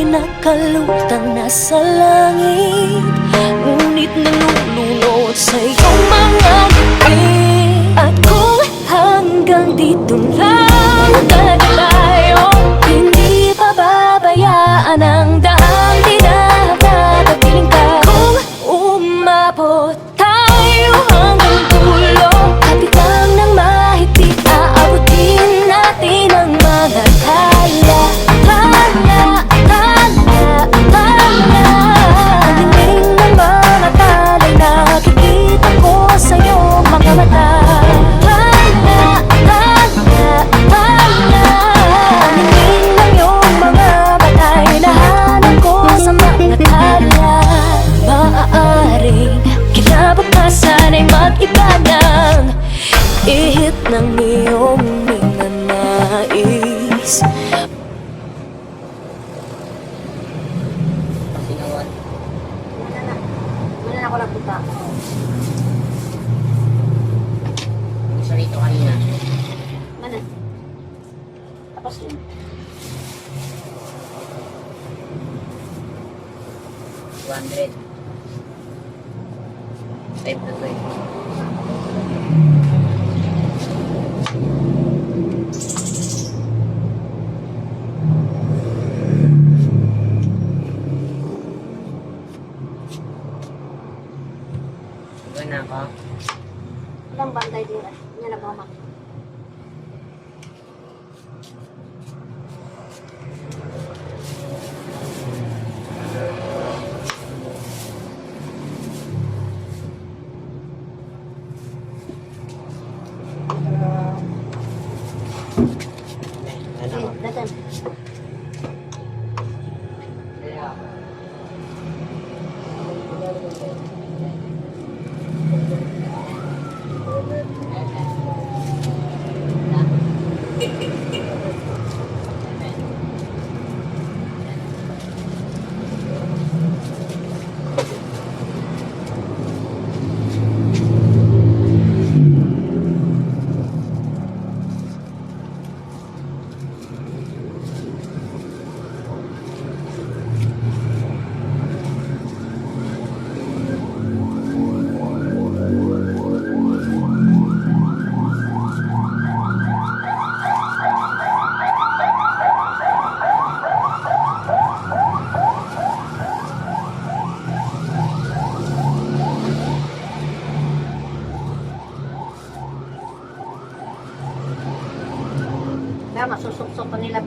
nakalutang nasa langit, ngunit nalulunod sa iyong mga ngiti. At kung hanggang dito lang tayo, hindi pababayaan ang daang dinadadapiling ka. Kung umabot tayo hanggang dulo, kapit lang ng mahigpit, aabutin natin ang mga tala. Pagdating ng mga talay, nakikita ko sa iyong mga mata. Pagdating ng iyong mga batay, nahanap ko sa mga tala. Maaaring kinabukasan ay mag-iba ng ihip ng iyong mga nais. Wala na ako nagpunta. Isa rito kanina. Mana? Tapos yun. $200. 5 na to eh. Gawin na ako. Ilang bantay din. Yan na ba, Mak? Ano ako? Datan. Kaya masusuksok pa nila